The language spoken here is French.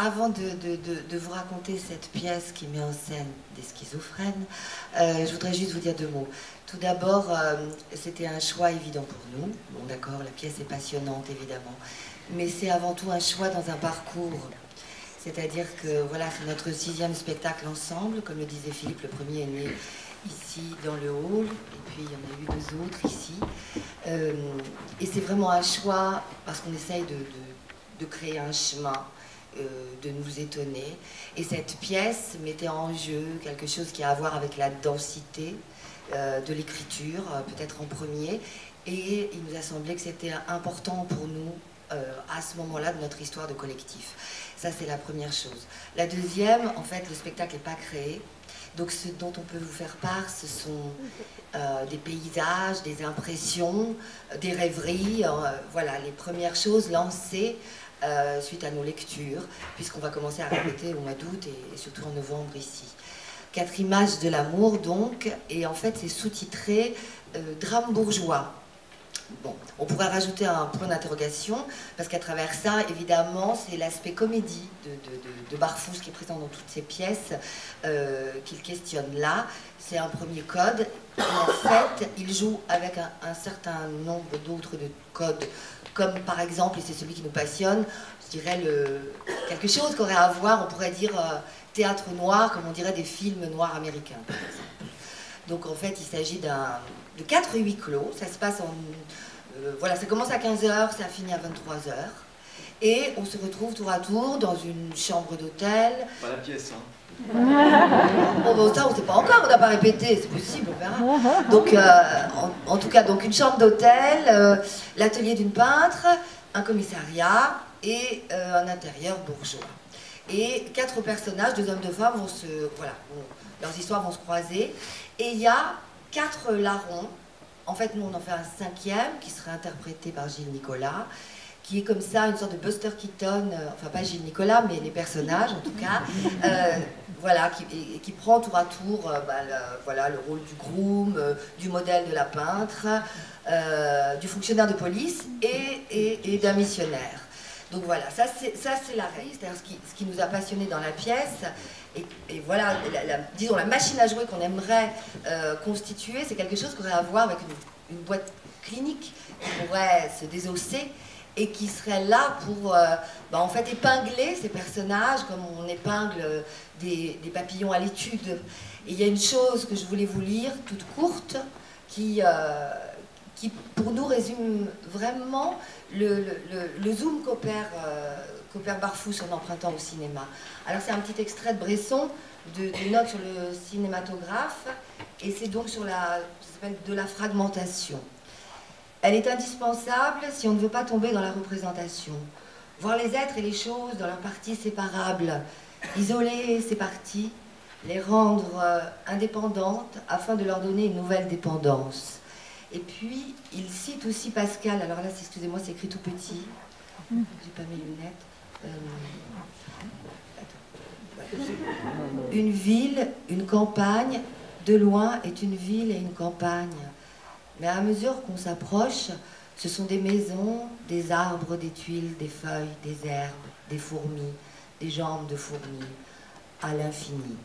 avant de vous raconter cette pièce qui met en scène des schizophrènes, je voudrais juste vous dire deux mots. Tout d'abord, c'était un choix évident pour nous. Bon, d'accord, la pièce est passionnante, évidemment. Mais c'est avant tout un choix dans un parcours. C'est-à-dire que, voilà, c'est notre 6e spectacle ensemble. Comme le disait Philippe, le premier est né ici, dans le hall. Et puis, il y en a eu 2 autres ici. Et c'est vraiment un choix, parce qu'on essaye de créer un chemin, de nous étonner. Et cette pièce mettait en jeu quelque chose qui a à voir avec la densité de l'écriture, peut-être en premier. Et il nous a semblé que c'était important pour nous, à ce moment-là, de notre histoire de collectif. Ça, c'est la première chose. La deuxième, en fait, le spectacle n'est pas créé. Donc, ce dont on peut vous faire part, ce sont des paysages, des impressions, des rêveries. Voilà, les premières choses lancées suite à nos lectures, puisqu'on va commencer à répéter au mois d'août et surtout en novembre ici. 4 images de l'amour, donc, et en fait, c'est sous-titré drame bourgeois. Bon, on pourrait rajouter un point d'interrogation, parce qu'à travers ça, évidemment, c'est l'aspect comédie de Barfous qui est présent dans toutes ces pièces qu'il questionne là. C'est un premier code, et en fait, il joue avec un certain nombre d'autres codes, comme par exemple, et c'est celui qui nous passionne, je dirais quelque chose qu'aurait à voir, on pourrait dire, théâtre noir, comme on dirait des films noirs américains, par exemple. Donc en fait, il s'agit de 4 huis clos. Ça se passe voilà, ça commence à 15 h, ça finit à 23 h. Et on se retrouve tour à tour dans une chambre d'hôtel. Pas la pièce, hein. Bon, bon, ça, on ne sait pas encore, on n'a pas répété, c'est possible, on verra. Donc, en tout cas, donc une chambre d'hôtel, l'atelier d'une peintre, un commissariat et un intérieur bourgeois. Et 4 personnages, 2 hommes, 2 femmes, voilà, leurs histoires vont se croiser. Et il y a 4 larrons. En fait, nous, on en fait un 5e qui serait interprété par Gilles Nicolas, qui est comme ça, une sorte de Buster Keaton, enfin pas Gilles Nicolas, mais les personnages en tout cas, voilà, qui prend tour à tour voilà, le rôle du groom, du modèle de la peintre, du fonctionnaire de police et d'un missionnaire. Donc voilà, ça c'est la règle, c'est-à-dire ce qui nous a passionnés dans la pièce. Et voilà, disons, la machine à jouer qu'on aimerait constituer, c'est quelque chose qui aurait à voir avec une boîte clinique qui pourrait se désosser et qui serait là pour en fait épingler ces personnages comme on épingle des papillons à l'étude. Et il y a une chose que je voulais vous lire, toute courte, qui pour nous résume vraiment le zoom qu'opère Barfous en empruntant au cinéma. Alors c'est un petit extrait de Bresson, de notes sur le cinématographe, et c'est donc sur ça s'appelle de la fragmentation. Elle est indispensable si on ne veut pas tomber dans la représentation. Voir les êtres et les choses dans leurs parties séparables, isoler ces parties, les rendre indépendantes afin de leur donner une nouvelle dépendance. Et puis, il cite aussi Pascal, alors là, excusez-moi, c'est écrit tout petit, j'ai pas mes lunettes. Une ville, une campagne, de loin est une ville et une campagne. Mais à mesure qu'on s'approche, ce sont des maisons, des arbres, des tuiles, des feuilles, des herbes, des fourmis, des jambes de fourmis, à l'infini.